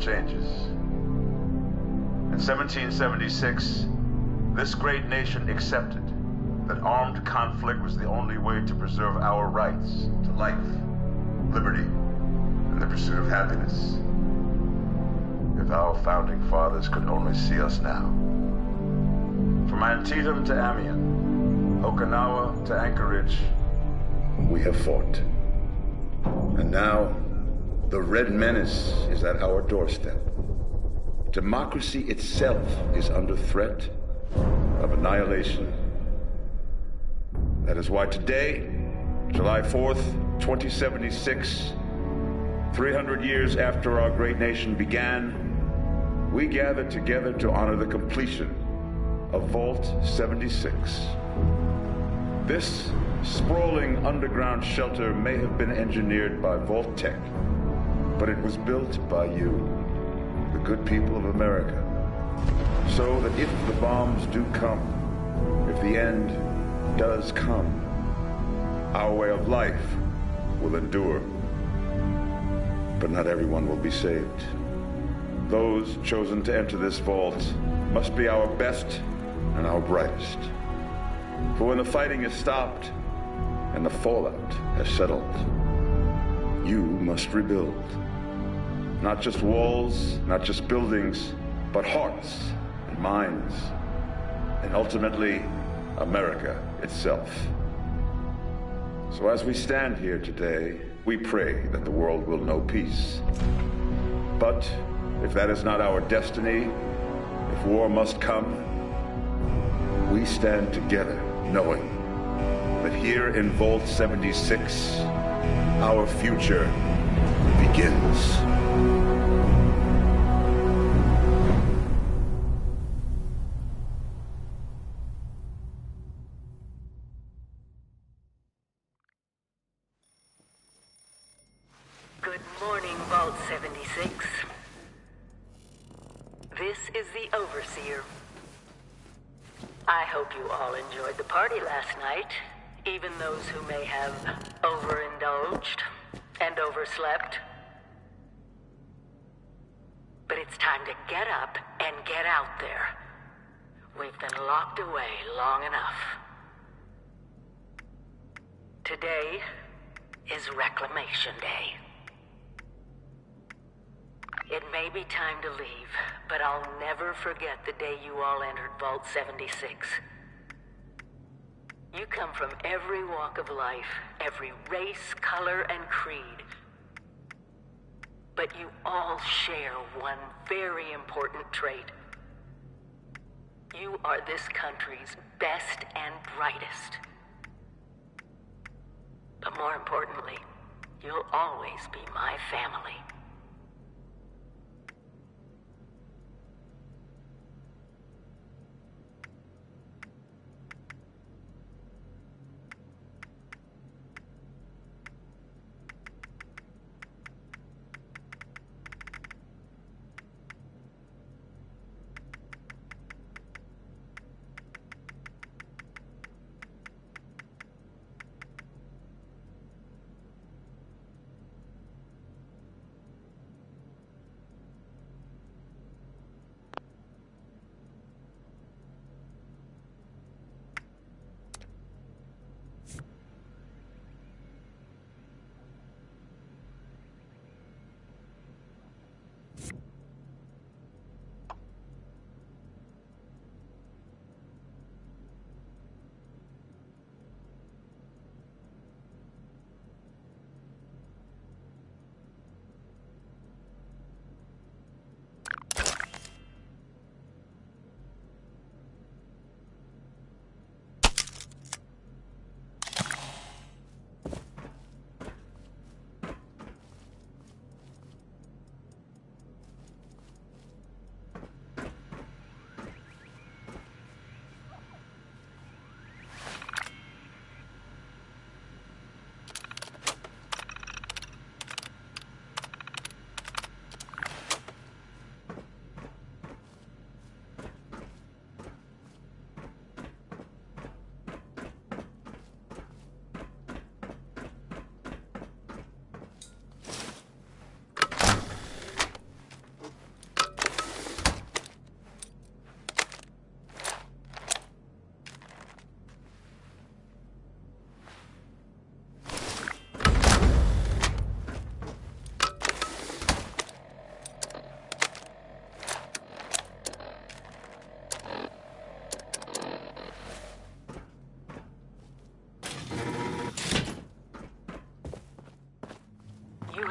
changes. In 1776, this great nation accepted that armed conflict was the only way to preserve our rights to life, liberty, and the pursuit of happiness. If our founding fathers could only see us now. From Antietam to Amiens, Okinawa to Anchorage, we have fought. And now, the Red Menace is at our doorstep. Democracy itself is under threat of annihilation. That is why today, July 4th, 2076, 300 years after our great nation began, we gather together to honor the completion of Vault 76. This sprawling underground shelter may have been engineered by Vault-Tec, but it was built by you, the good people of America, so that if the bombs do come, if the end does come, our way of life will endure. But not everyone will be saved. Those chosen to enter this vault must be our best and our brightest. For when the fighting is stopped and the fallout has settled, you must rebuild. Not just walls, not just buildings, but hearts and minds, and ultimately, America itself. So as we stand here today, we pray that the world will know peace. But if that is not our destiny, if war must come, we stand together knowing that here in Vault 76, our future begins. Good morning, Vault 76. This is the Overseer. I hope you all enjoyed the party last night, even those who may have overindulged and overslept. But it's time to get up and get out there. We've been locked away long enough. Today is Reclamation Day. It may be time to leave, but I'll never forget the day you all entered Vault 76. You come from every walk of life, every race, color, and creed. But you all share one very important trait. You are this country's best and brightest. But more importantly, you'll always be my family.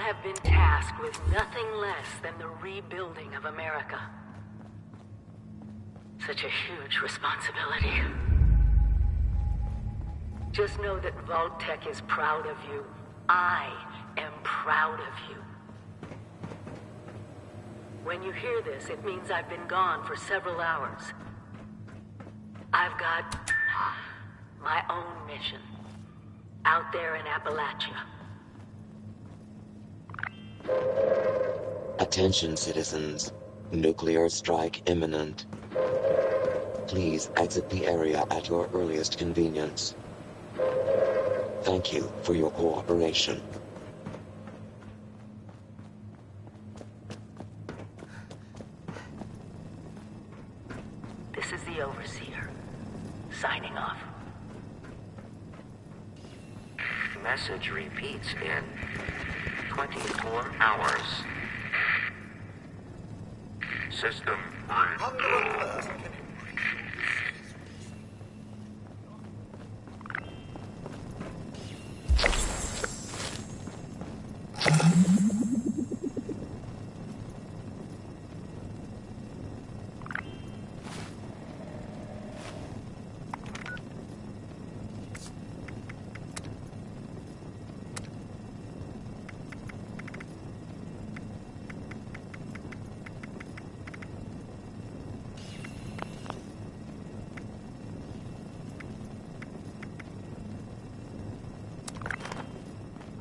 have been tasked with nothing less than the rebuilding of America. Such a huge responsibility. Just know that Vault-Tec is proud of you. I am proud of you. When you hear this, it means I've been gone for several hours. I've got my own mission out there in Appalachia. Attention, citizens. Nuclear strike imminent. Please exit the area at your earliest convenience. Thank you for your cooperation. This is the Overseer, signing off. Message repeats in 24 hours. System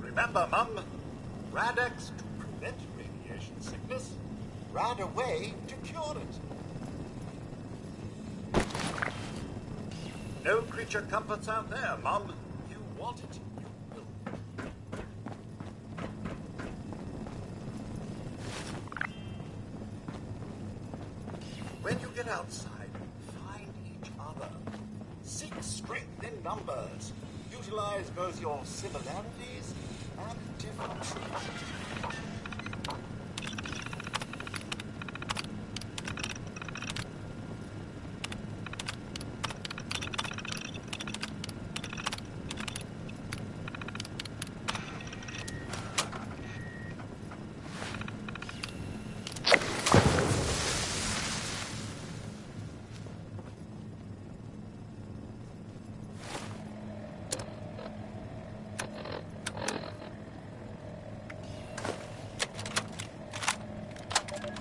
Remember, Mum, Rad-X to prevent radiation sickness, Rad-Away to cure it. No creature comforts out there, Mum. You want it, you will. When you get outside, find each other. Seek strength in numbers. Utilize both your similarities and differences.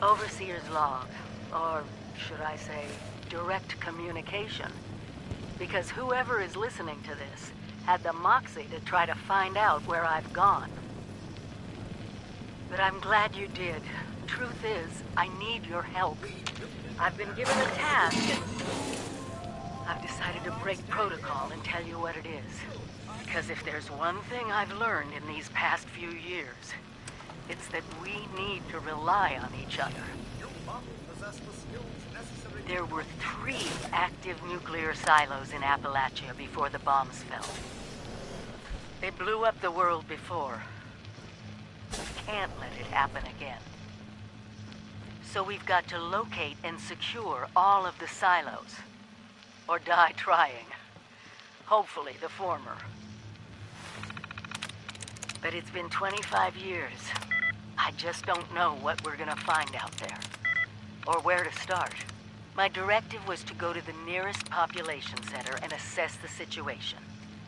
Overseer's log, or should I say, direct communication. Because whoever is listening to this had the moxie to try to find out where I've gone. But I'm glad you did. Truth is, I need your help. I've been given a task and I've decided to break protocol and tell you what it is. Because if there's one thing I've learned in these past few years, it's that we need to rely on each other. There were 3 active nuclear silos in Appalachia before the bombs fell. They blew up the world before. We can't let it happen again. So we've got to locate and secure all of the silos. Or die trying. Hopefully the former. But it's been 25 years. I just don't know what we're gonna find out there. Or where to start. My directive was to go to the nearest population center and assess the situation.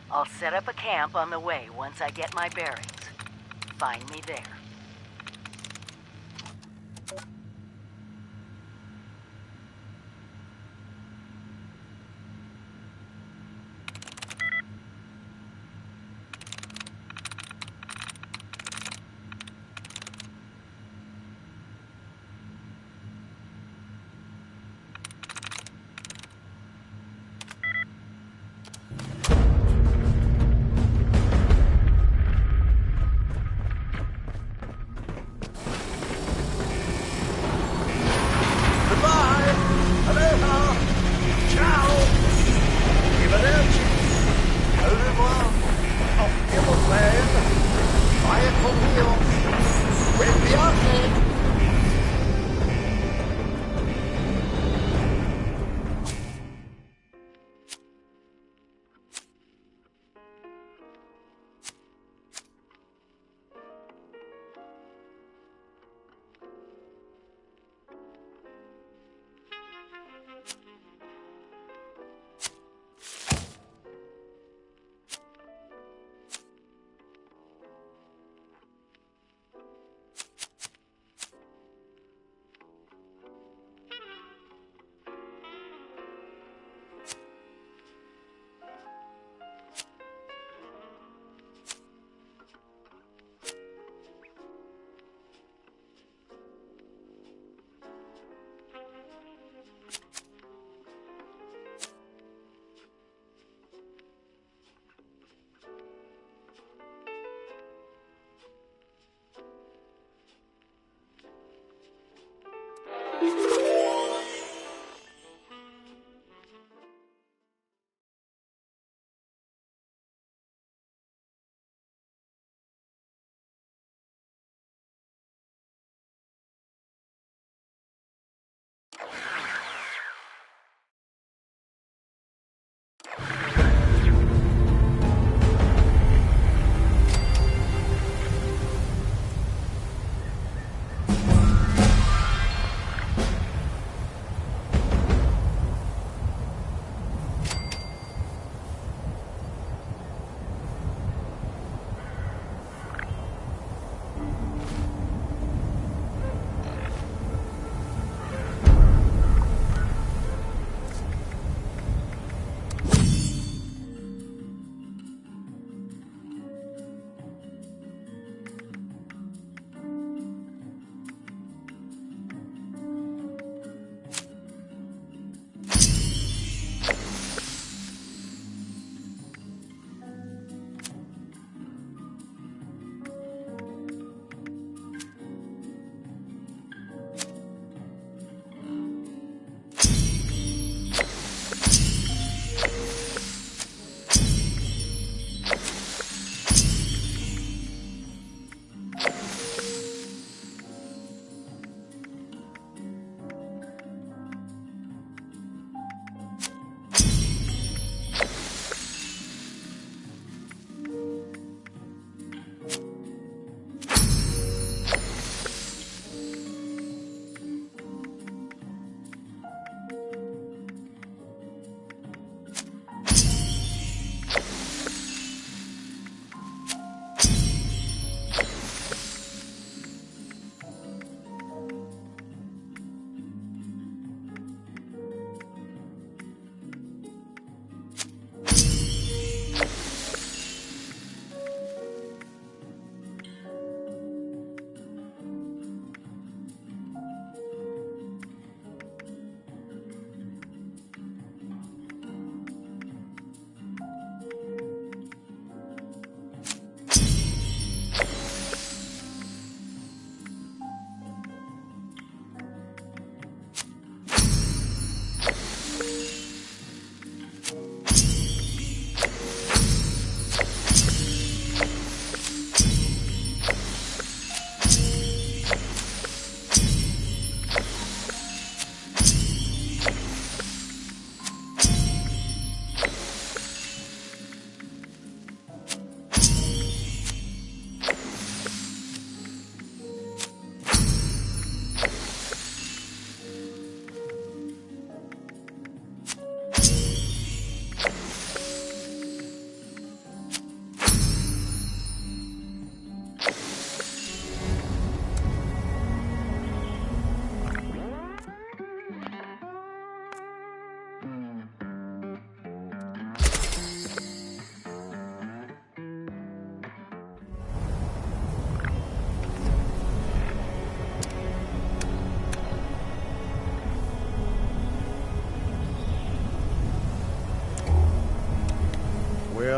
I'll set up a camp on the way once I get my bearings. Find me there.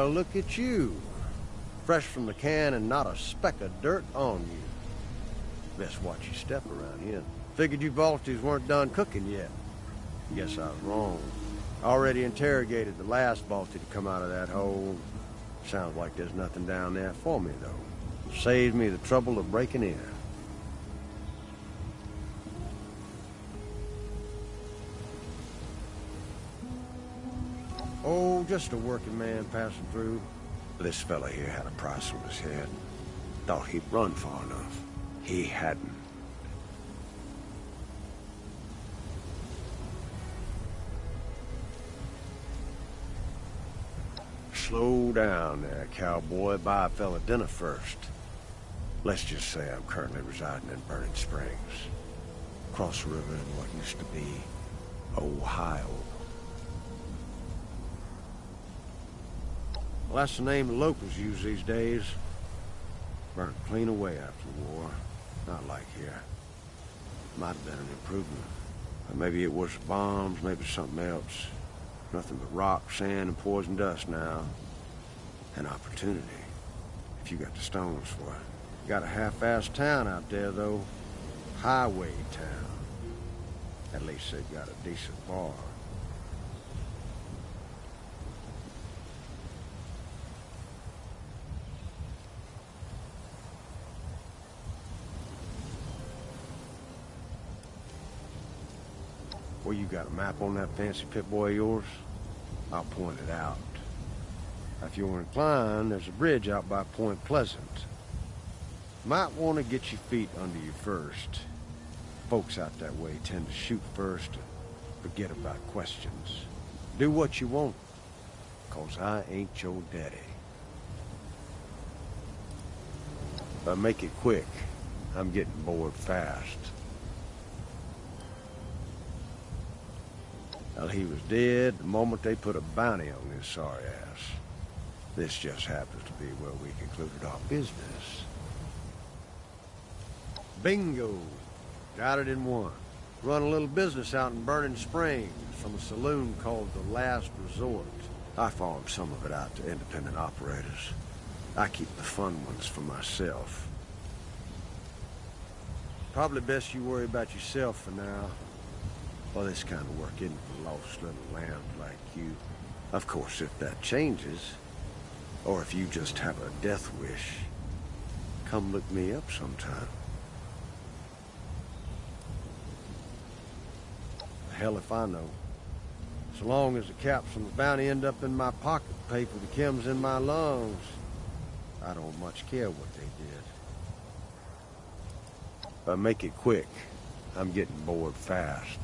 Well, look at you. Fresh from the can and not a speck of dirt on you. Best watch your step around here. Figured you Vultures weren't done cooking yet. Guess I was wrong. Already interrogated the last Vulture to come out of that hole. Sounds like there's nothing down there for me, though. Saves me the trouble of breaking in. Oh, just a working man passing through. This fella here had a price on his head. Thought he'd run far enough. He hadn't. Slow down there, cowboy. Buy a fella dinner first. Let's just say I'm currently residing in Burning Springs. Across the river in what used to be Ohio. Well, that's the name the locals use these days. Burnt clean away after the war. Not like here. Might have been an improvement. But maybe it was bombs, maybe something else. Nothing but rock, sand, and poison dust now. An opportunity. If you got the stones for it. Got a half-assed town out there, though. Highway town. At least they've got a decent bar. Well, you got a map on that fancy Pip-Boy of yours? I'll point it out. If you're inclined, there's a bridge out by Point Pleasant. Might want to get your feet under you first. Folks out that way tend to shoot first and forget about questions. Do what you want, 'cause I ain't your daddy. But make it quick. I'm getting bored fast. Well, he was dead the moment they put a bounty on his sorry ass. This just happens to be where we concluded our business. Bingo! Got it in one. Run a little business out in Burning Springs from a saloon called The Last Resort. I farm some of it out to independent operators. I keep the fun ones for myself. Probably best you worry about yourself for now. Well, this kind of work isn't for lost little lambs like you. Of course, if that changes, or if you just have a death wish, come look me up sometime. Hell if I know. So long as the caps on the bounty end up in my pocket, pay for the chems in my lungs, I don't much care what they did. But make it quick. I'm getting bored fast.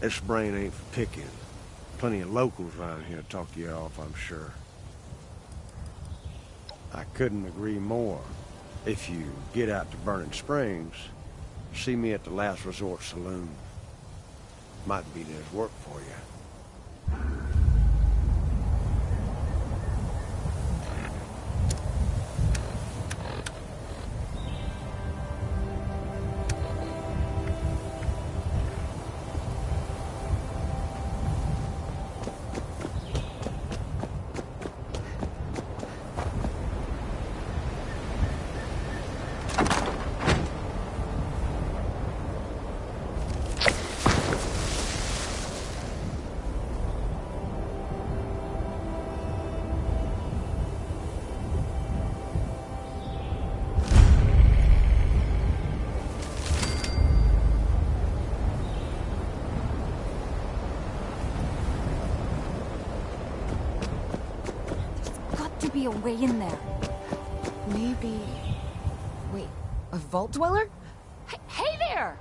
This brain ain't for picking. Plenty of locals around here to talk you off, I'm sure. I couldn't agree more. If you get out to Burning Springs, see me at the Last Resort Saloon. Might be there's work for you. Be a way in there. Maybe... Wait, a vault dweller? Hey there!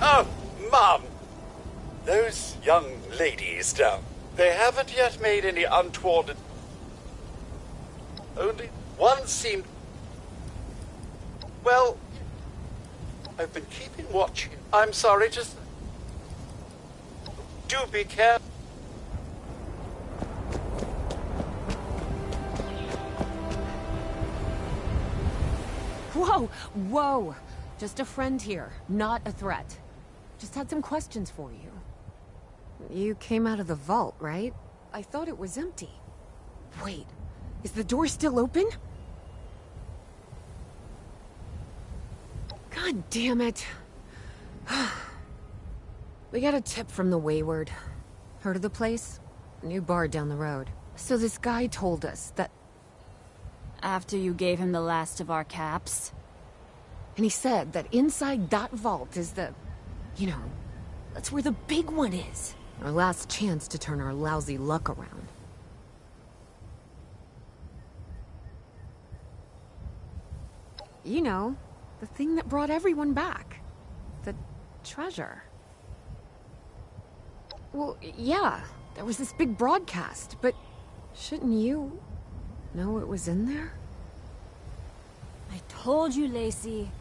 Oh, Mom! Those young ladies down, they haven't yet made any untoward... Only one seemed... Well, I've been keeping watch. I'm sorry, just... Do be careful. Whoa! Whoa! Just a friend here, not a threat. Just had some questions for you. You came out of the vault, right? I thought it was empty. Wait, is the door still open? God damn it. We got a tip from the Wayward. Heard of the place? New bar down the road. So this guy told us that... After you gave him the last of our caps? And he said that inside that vault is the... You know, that's where the big one is. Our last chance to turn our lousy luck around. You know, the thing that brought everyone back. The treasure. Well, yeah, there was this big broadcast, but shouldn't you know it was in there? I told you, Lacey.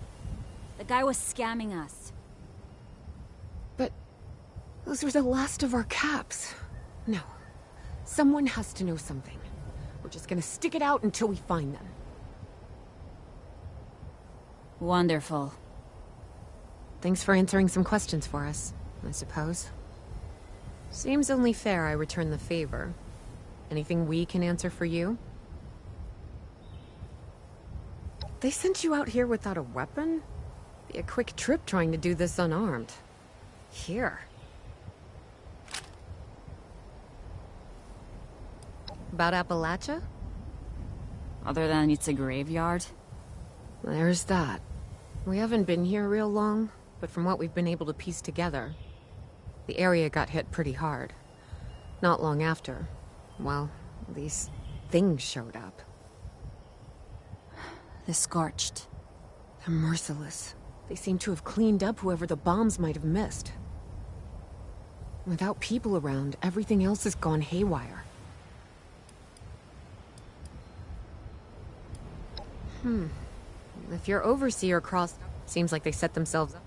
The guy was scamming us. But those were the last of our caps. No, someone has to know something. We're just gonna stick it out until we find them. Wonderful. Thanks for answering some questions for us, I suppose. Seems only fair I return the favor. Anything we can answer for you? They sent you out here without a weapon? Be a quick trip trying to do this unarmed. Here. About Appalachia? Other than it's a graveyard? There's that. We haven't been here real long, but from what we've been able to piece together, the area got hit pretty hard. Not long after, well, these things showed up. The Scorched. They're merciless. They seem to have cleaned up whoever the bombs might have missed. Without people around, everything else has gone haywire. If your overseer crossed... Seems like they set themselves up.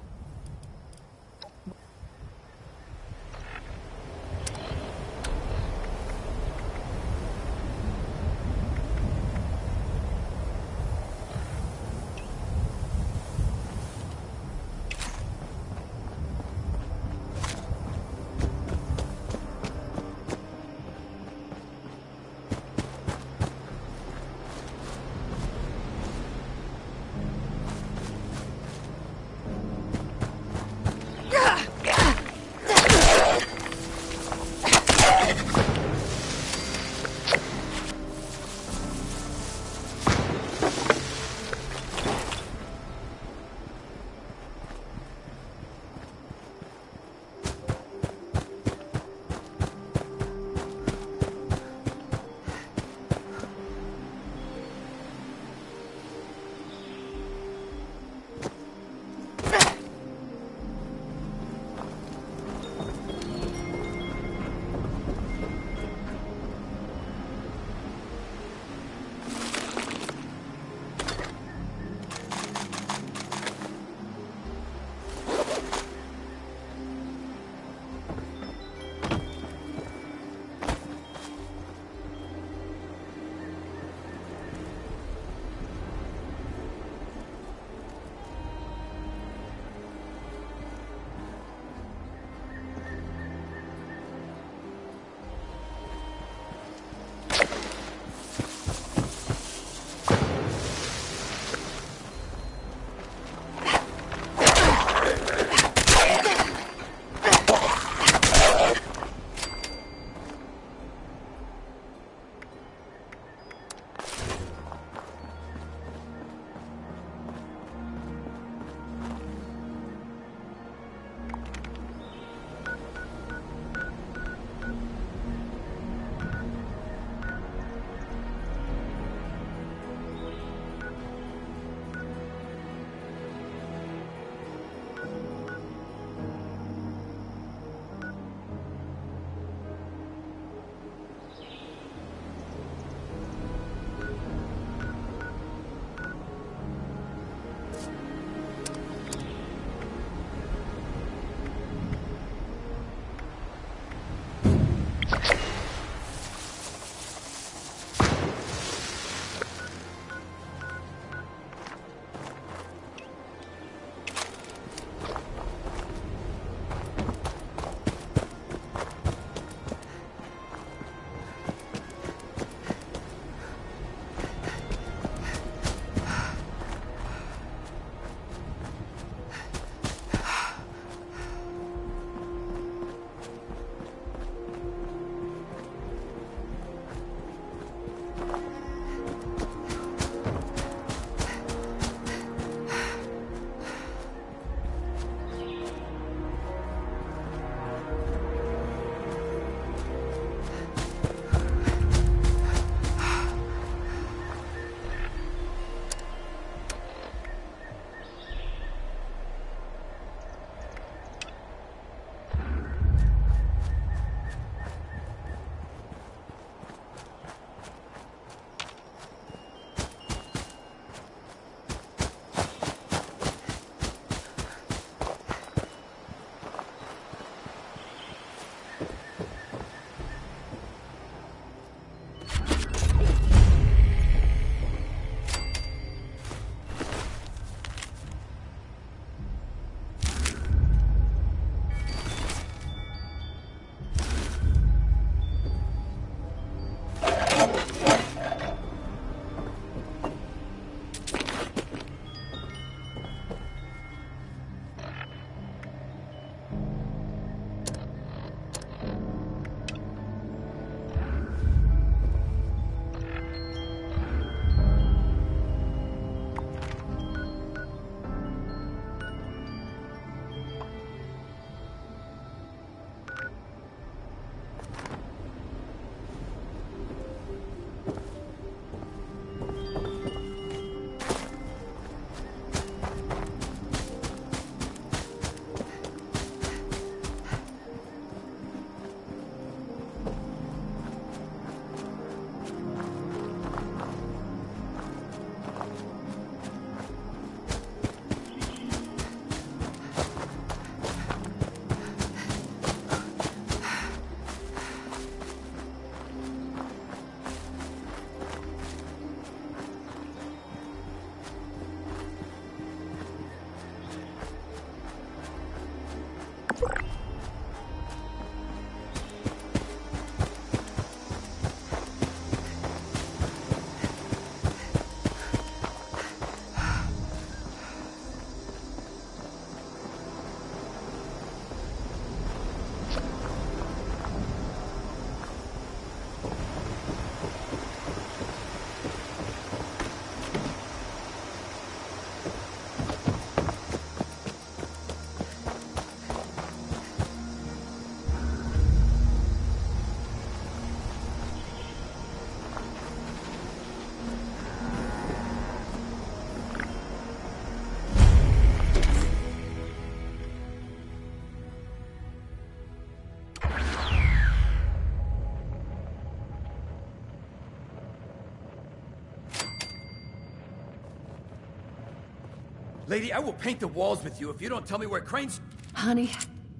Lady, I will paint the walls with you if you don't tell me where Crane's... Honey,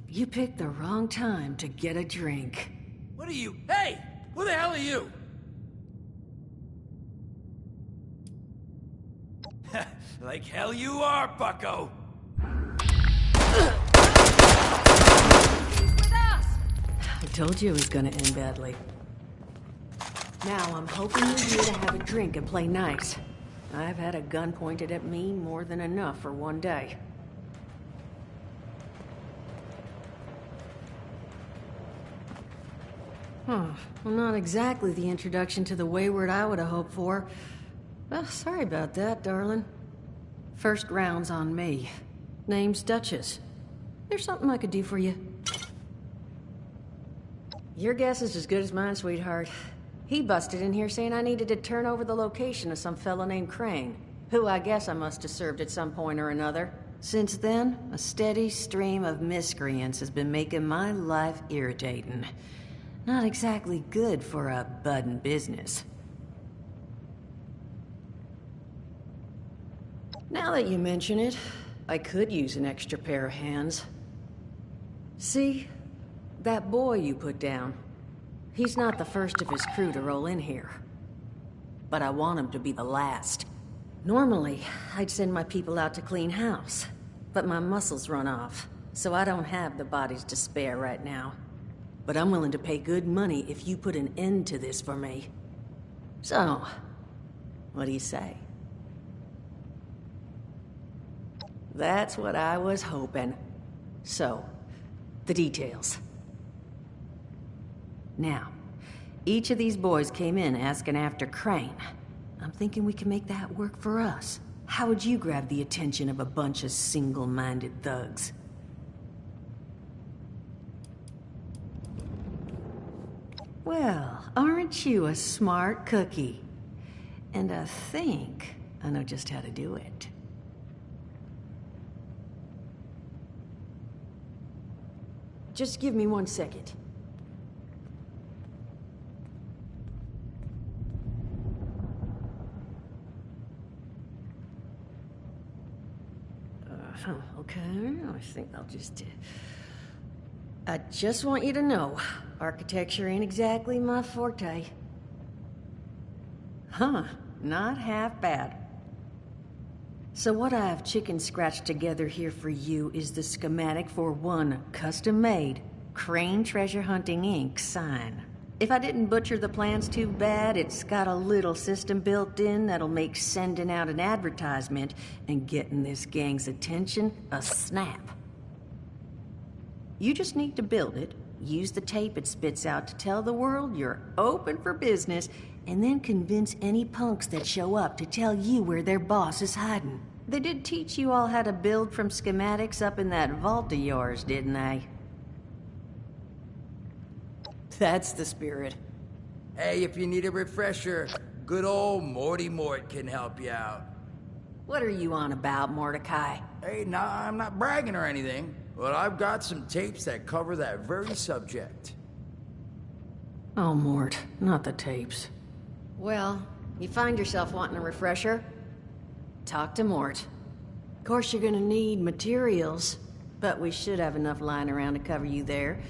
you picked the wrong time to get a drink. What are you... Hey! Who the hell are you? Like hell you are, bucko! I told you it was gonna end badly. Now I'm hoping you're here to have a drink and play nice. I've had a gun pointed at me more than enough for one day. Well, not exactly the introduction to the Wayward I would have hoped for. Well, sorry about that, darling. First round's on me. Name's Duchess. There's something I could do for you. Your guess is as good as mine, sweetheart. He busted in here saying I needed to turn over the location of some fella named Crane, who I guess I must have served at some point or another. Since then, a steady stream of miscreants has been making my life irritating. Not exactly good for a budding business. Now that you mention it, I could use an extra pair of hands. See? That boy you put down. He's not the first of his crew to roll in here. But I want him to be the last. Normally, I'd send my people out to clean house. But my muscles run off, so I don't have the bodies to spare right now. But I'm willing to pay good money if you put an end to this for me. So, what do you say? That's what I was hoping. So, the details. Now, each of these boys came in asking after Crane. I'm thinking we can make that work for us. How would you grab the attention of a bunch of single-minded thugs? Well, aren't you a smart cookie? And I think I know just how to do it. Just give me 1 second. Okay, I think I'll just... I just want you to know, architecture ain't exactly my forte. Huh, not half bad. So what I've chicken scratched together here for you is the schematic for one custom-made Crane Treasure Hunting Inc. sign. If I didn't butcher the plans too bad, it's got a little system built in that'll make sending out an advertisement and getting this gang's attention a snap. You just need to build it, use the tape it spits out to tell the world you're open for business, and then convince any punks that show up to tell you where their boss is hiding. They did teach you all how to build from schematics up in that vault of yours, didn't they? That's the spirit. Hey, if you need a refresher, good old Morty Mort can help you out. What are you on about, Mordecai? Hey, nah, I'm not bragging or anything, but I've got some tapes that cover that very subject. Oh, Mort, not the tapes. Well, you find yourself wanting a refresher? Talk to Mort. Of course, you're gonna need materials, but we should have enough lying around to cover you there.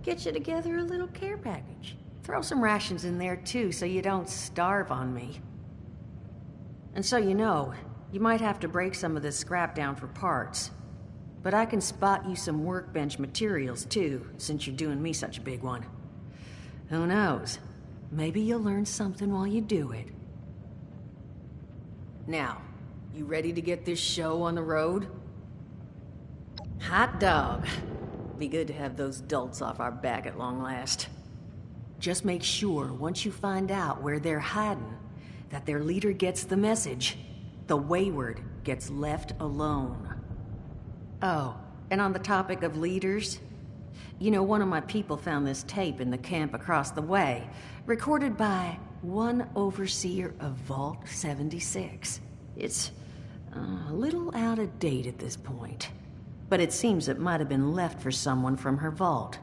Get you together a little care package. Throw some rations in there, too, so you don't starve on me. And so you know, you might have to break some of this scrap down for parts. But I can spot you some workbench materials, too, since you're doing me such a big one. Who knows? Maybe you'll learn something while you do it. Now, you ready to get this show on the road? Hot dog. Be good to have those dolts off our back at long last. Just make sure, once you find out where they're hiding, that their leader gets the message. The Wayward gets left alone. Oh, and on the topic of leaders, you know, one of my people found this tape in the camp across the way, recorded by one overseer of Vault 76. It's a little out of date at this point. But it seems it might have been left for someone from her vault.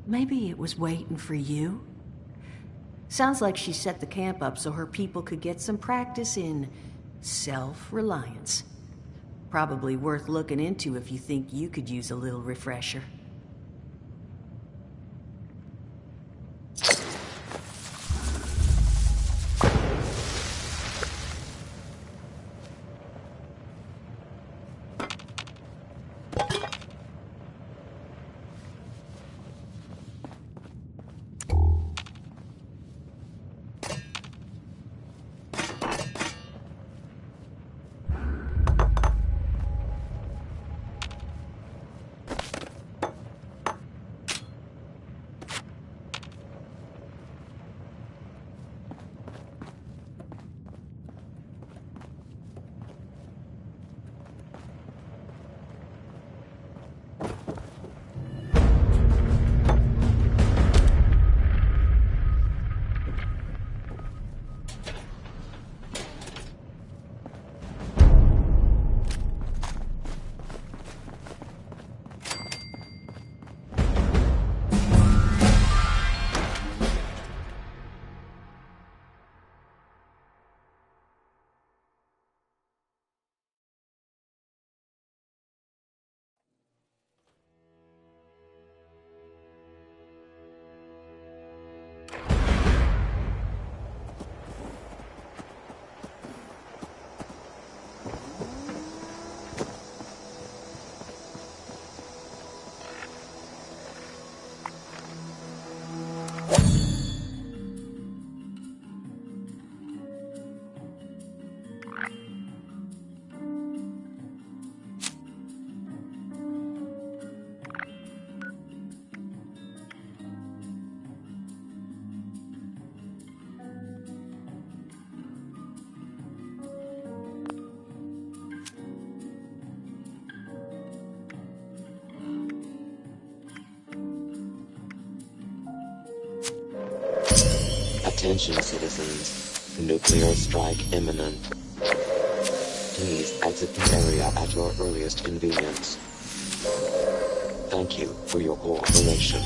Maybe it was waiting for you? Sounds like she set the camp up so her people could get some practice in self-reliance. Probably worth looking into if you think you could use a little refresher. Attention citizens, nuclear strike imminent. Please exit the area at your earliest convenience. Thank you for your cooperation.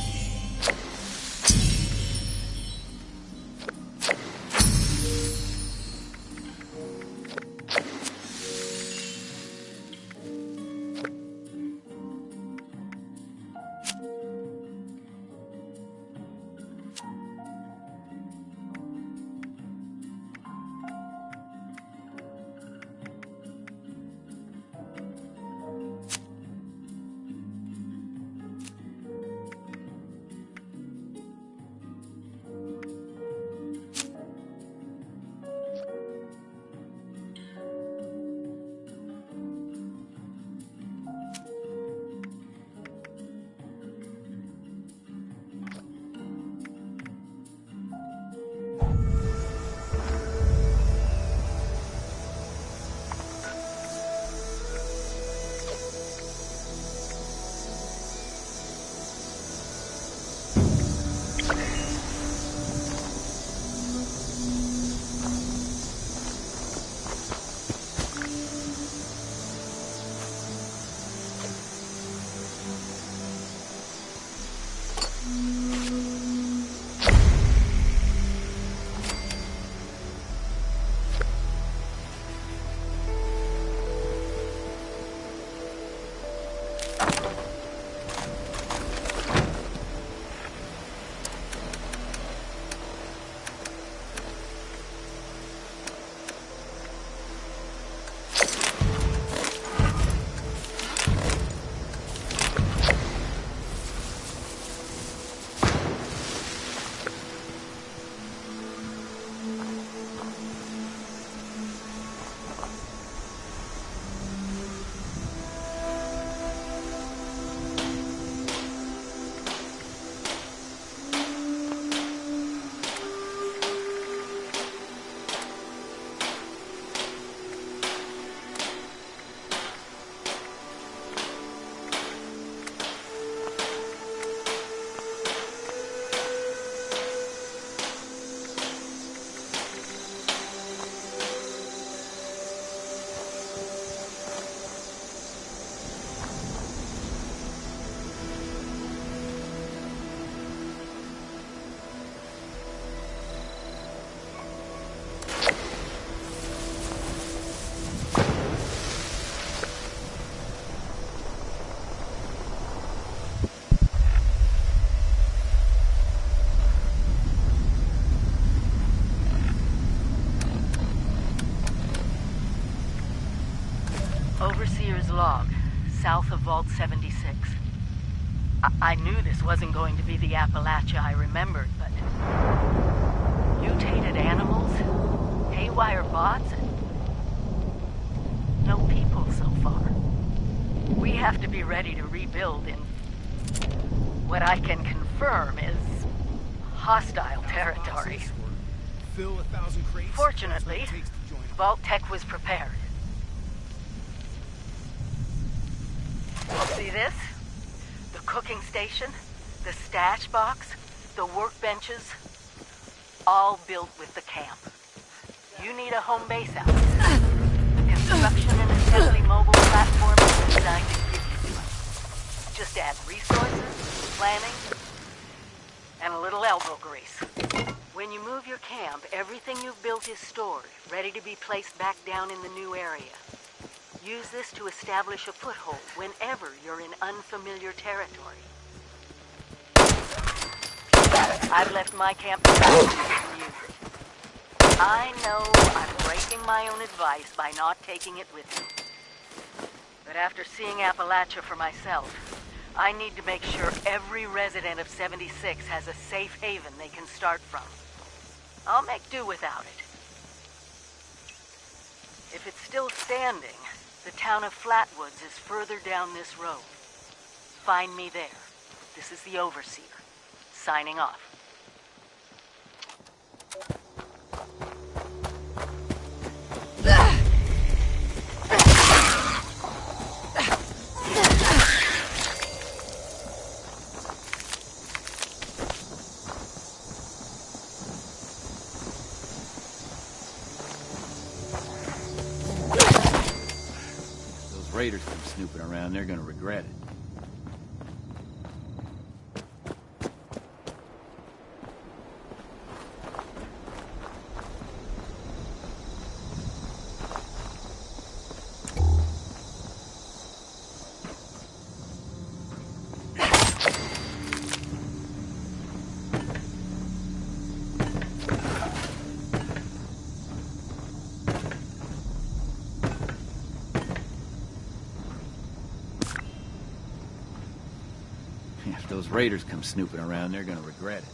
Vault 76. I knew this wasn't going to be the Appalachia I remembered, but... mutated animals, haywire bots, and... no people so far. We have to be ready to rebuild in... what I can confirm is... hostile territory. Fortunately, Vault-Tec was prepared. See this? The cooking station, the stash box, the workbenches, all built with the camp. You need a home base out there. Construction and assembly mobile platform is designed to give you one. Just add resources, planning, and a little elbow grease. When you move your camp, everything you've built is stored, ready to be placed back down in the new area. Use this to establish a foothold whenever you're in unfamiliar territory. I've left my camp so you can use it. I know I'm breaking my own advice by not taking it with me. But after seeing Appalachia for myself, I need to make sure every resident of 76 has a safe haven they can start from. I'll make do without it. If it's still standing, the town of Flatwoods is further down this road. Find me there. This is the Overseer, signing off. Raiders come snooping around, they're gonna regret it. If those raiders come snooping around, they're gonna regret it.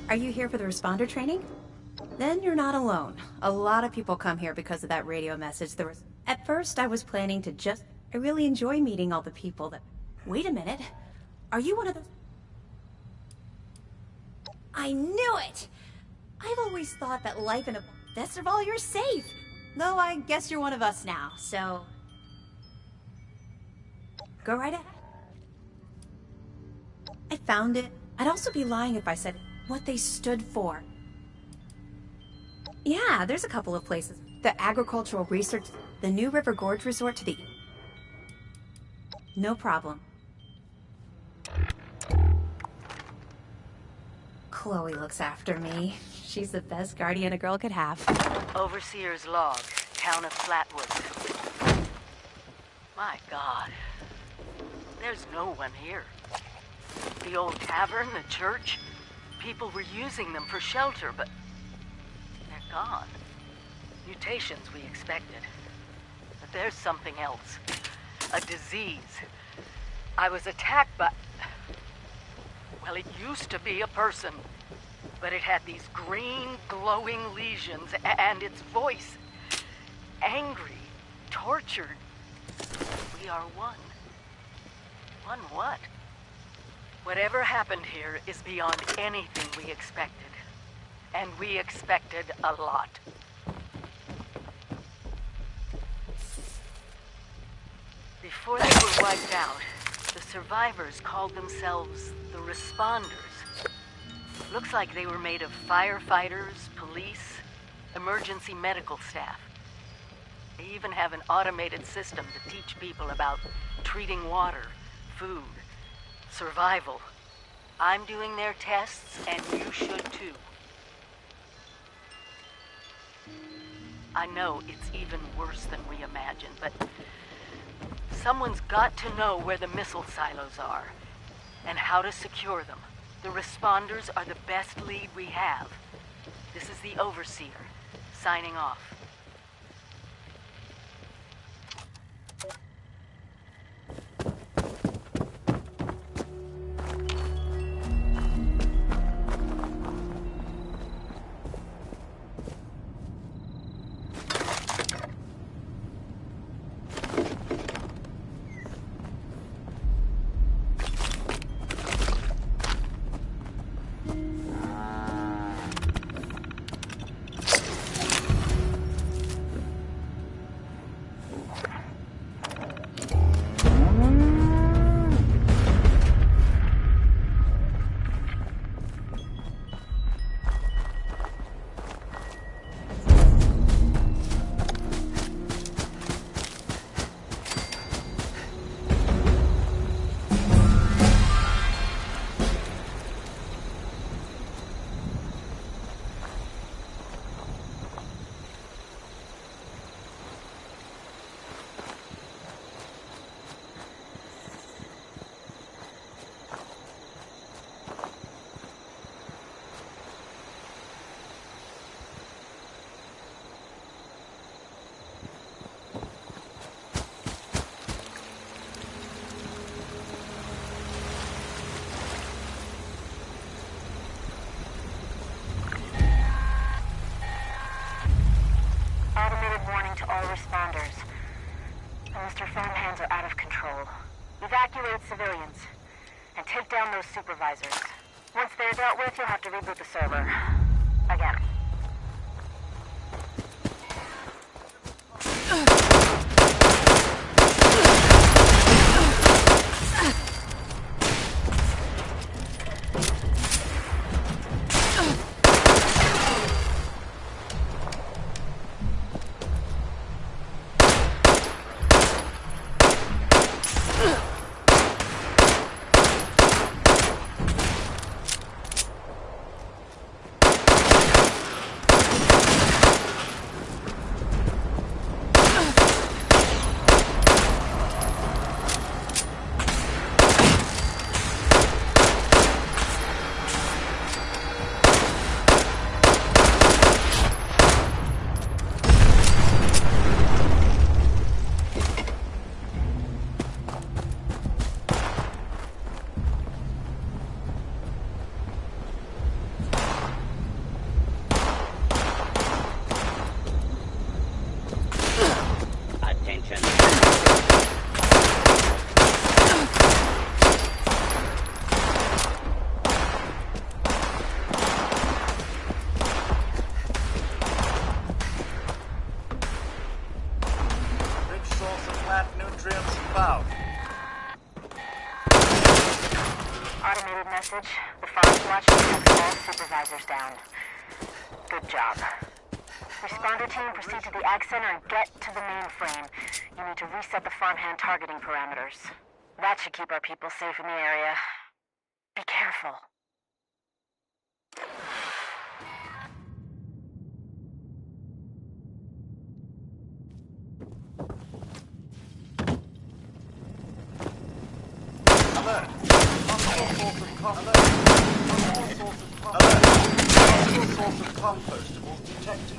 Are you here for the responder training? Then you're not alone. A lot of people come here because of that radio message. At first, I was planning to I really enjoy meeting all the people that... Wait a minute. Are you one of those... I knew it! I've always thought that life in a... Best of all, you're safe. Though I guess you're one of us now, so... Go right ahead. I found it. I'd also be lying if I said what they stood for. Yeah, there's a couple of places. The Agricultural Research, the New River Gorge Resort to the... No problem. Chloe looks after me. She's the best guardian a girl could have. Overseer's log, town of Flatwoods. My God. There's no one here. The old tavern, the church, people were using them for shelter, but they're gone. Mutations we expected. But there's something else. A disease. I was attacked by... Well, it used to be a person. But it had these green, glowing lesions, and its voice... angry, tortured. We are one. One what? Whatever happened here is beyond anything we expected. And we expected a lot. Before they were wiped out, the survivors called themselves the Responders. Looks like they were made of firefighters, police, emergency medical staff. They even have an automated system to teach people about treating water, food, survival. I'm doing their tests, and you should too. I know it's even worse than we imagined, but someone's got to know where the missile silos are and how to secure them. The Responders are the best lead we have. This is the Overseer, signing off. Automated warning to all responders. Mr. Farmhands are out of control. Evacuate civilians and take down those supervisors. Once they're dealt with, you'll have to reboot the server. Again. Automated message. The Frost Watch detects all supervisors down. Good job. Responder team, proceed to the Ag Center and get to the mainframe. You need to reset the farmhand targeting parameters. That should keep our people safe in the area. Be careful. Alert! Possible source of compostables detected.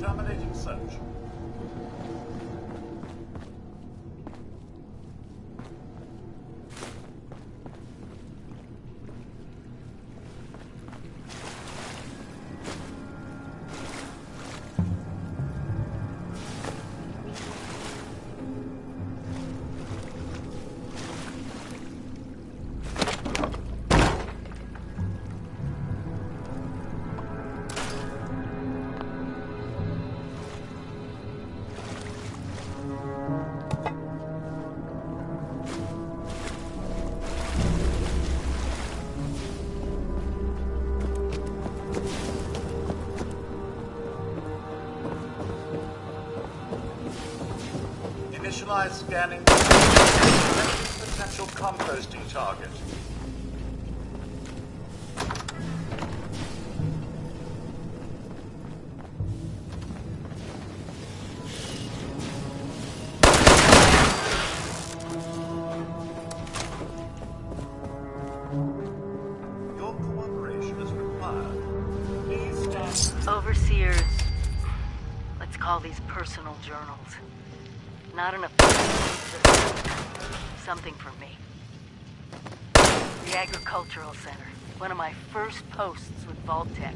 Terminating search. Initialize scanning. Potential composting target. Your cooperation is required. Please stand. Overseers, let's call these personal journals. Not enough. Something for me. The Agricultural Center. One of my first posts with Vault-Tec.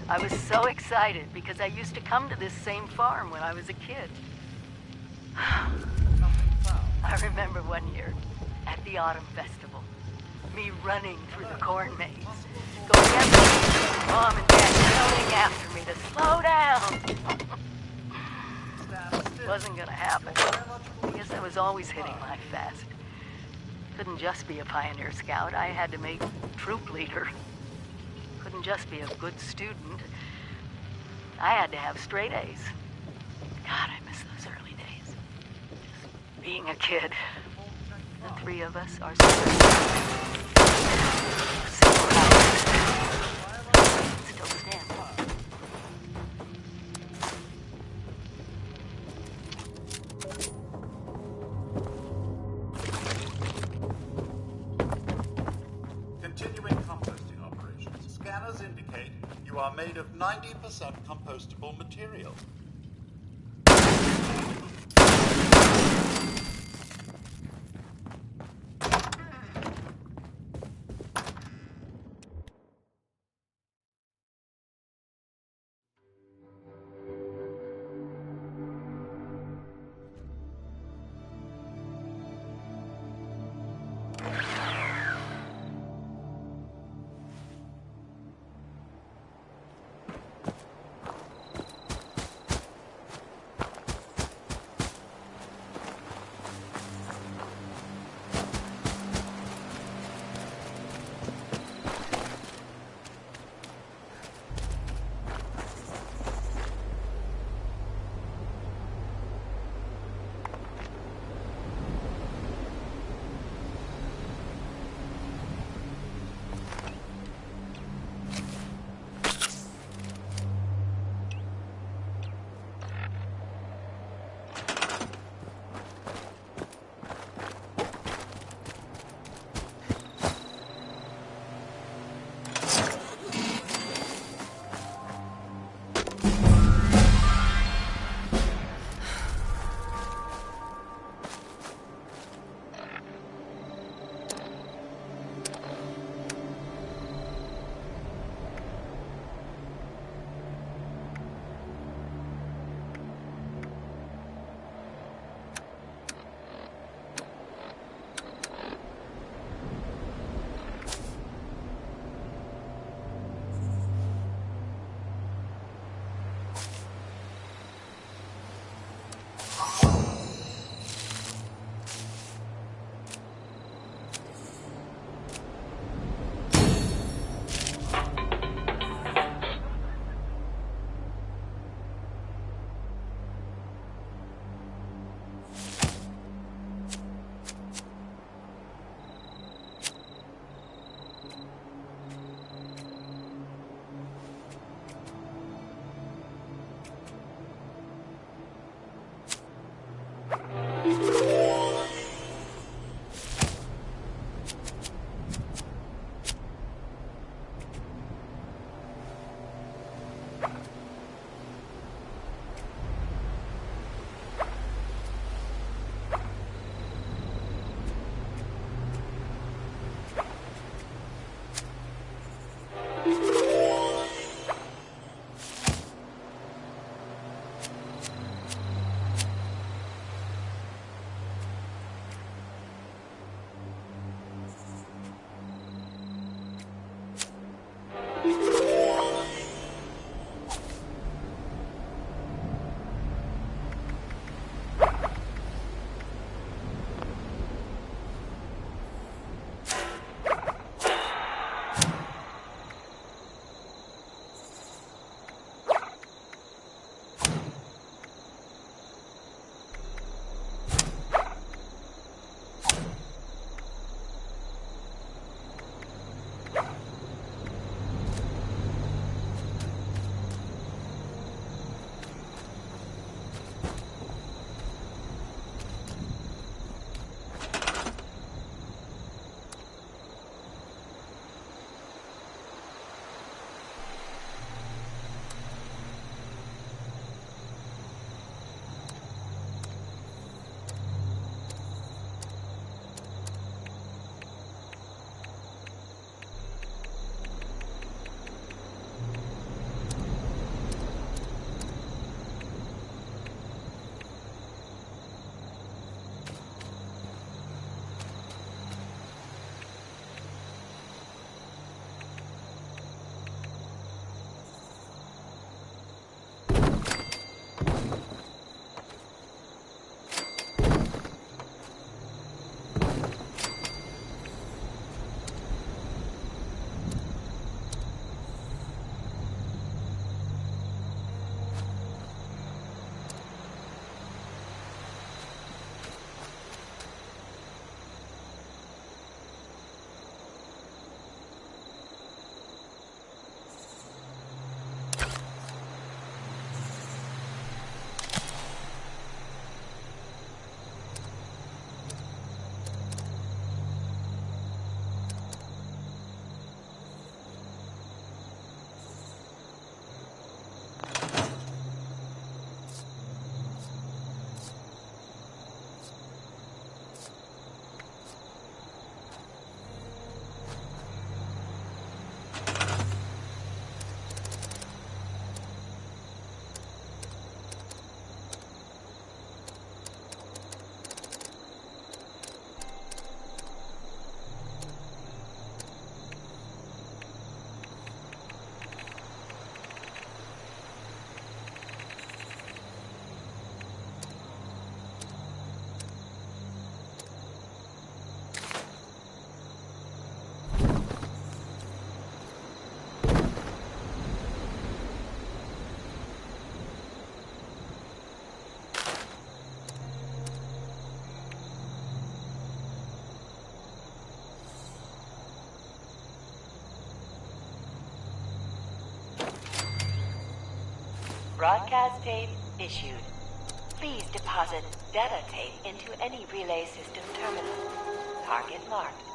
I was so excited because I used to come to this same farm when I was a kid. I remember one year at the Autumn Festival. Me running through the corn maze. Going after me, Mom and Dad yelling after me to slow down. Wasn't gonna happen. I guess I was always hitting life fast. Couldn't just be a pioneer scout. I had to make troop leader. Couldn't just be a good student. I had to have straight A's. God, I miss those early days. Just being a kid. The three of us are still standing. Continuing composting operations. Scanners indicate you are made of 90% compostable material. Broadcast tape issued. Please deposit data tape into any relay system terminal. Target marked.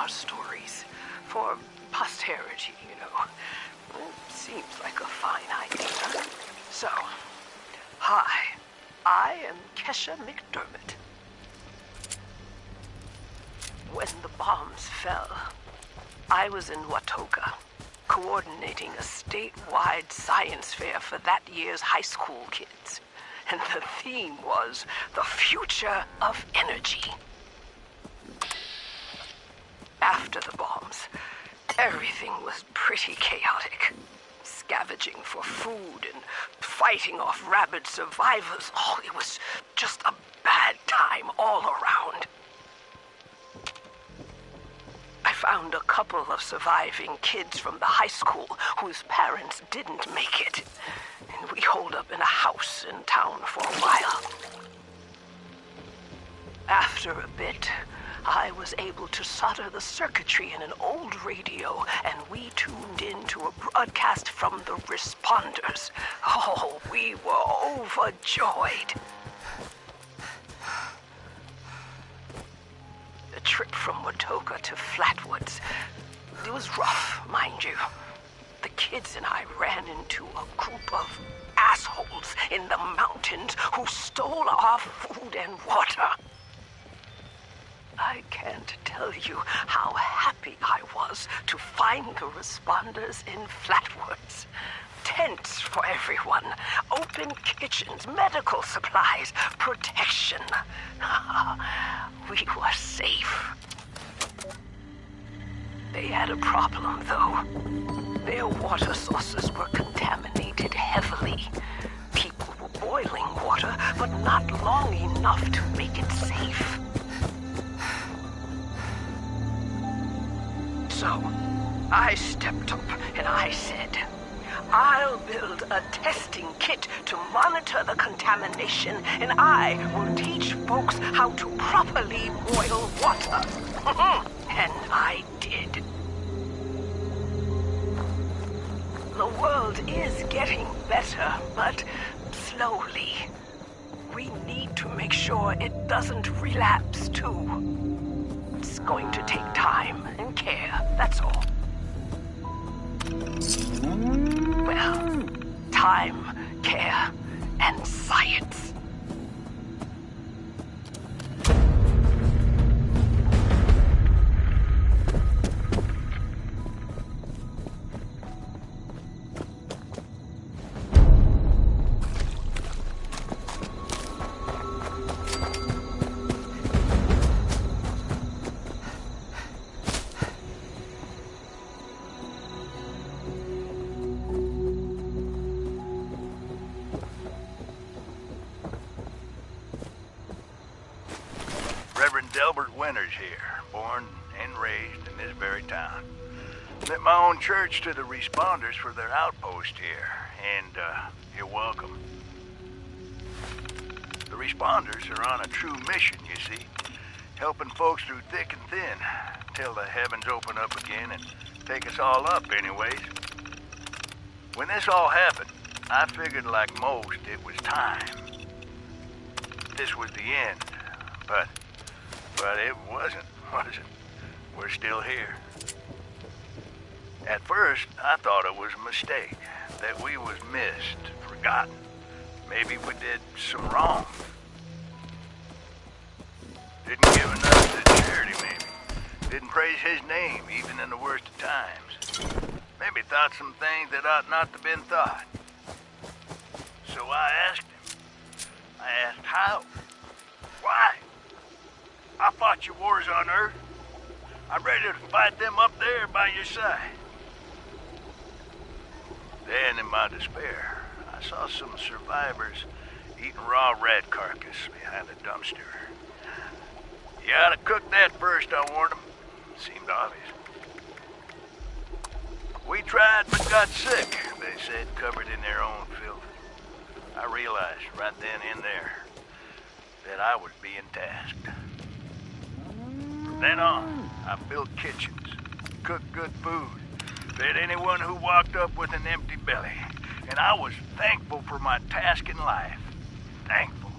our stories for posterity, you know. It seems like a fine idea. So, hi, I am Kesha McDermott. When the bombs fell, I was in Watoga, coordinating a statewide science fair for that year's high school kids. And the theme was the future of energy. After the bombs, everything was pretty chaotic. scavenging for food and fighting off rabid survivors. Oh, it was just a bad time all around. I found a couple of surviving kids from the high school whose parents didn't make it. And we holed up in a house in town for a while. After a bit, I was able to solder the circuitry in an old radio, and we tuned into a broadcast from the responders. Oh, we were overjoyed. The trip from Watoga to Flatwoods, it was rough, mind you. The kids and I ran into a group of assholes in the mountains who stole our food and water. I can't tell you how happy I was to find the responders in Flatwoods. Tents for everyone, open kitchens, medical supplies, protection. We were safe. They had a problem, though. Their water sources were contaminated heavily. People were boiling water, but not long enough to make it safe. So, I stepped up and I said, I'll build a testing kit to monitor the contamination, and I will teach folks how to properly boil water. And I did. The world is getting better, but slowly. We need to make sure it doesn't relapse, too. It's going to take time and care, that's all. Well, time, care, and science. Delbert Winters here, born and raised in this very town. Lit my own church to the responders for their outpost here, and you're welcome. The responders are on a true mission, you see, helping folks through thick and thin, till the heavens open up again and take us all up anyways. When this all happened, I figured like most it was time. This was the end, but it wasn't, was it? We're still here. At first, I thought it was a mistake, that we was missed, forgotten. Maybe we did some wrong. Didn't give enough to charity, maybe. Didn't praise his name, even in the worst of times. Maybe thought some things that ought not to have been thought. So I asked him. I asked how? Why? I fought your wars on Earth. I'm ready to fight them up there by your side. Then, in my despair, I saw some survivors eating raw rat carcass behind a dumpster. You ought to cook that first, I warned them. Seemed obvious. We tried but got sick, they said, covered in their own filth. I realized right then and there that I was being tasked. From then on, I built kitchens, cooked good food, fed anyone who walked up with an empty belly. And I was thankful for my task in life. Thankful.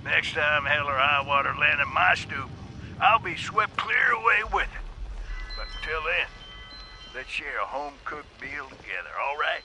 Next time hell or high water land in my stoop, I'll be swept clear away with it. But until then, let's share a home-cooked meal together, all right?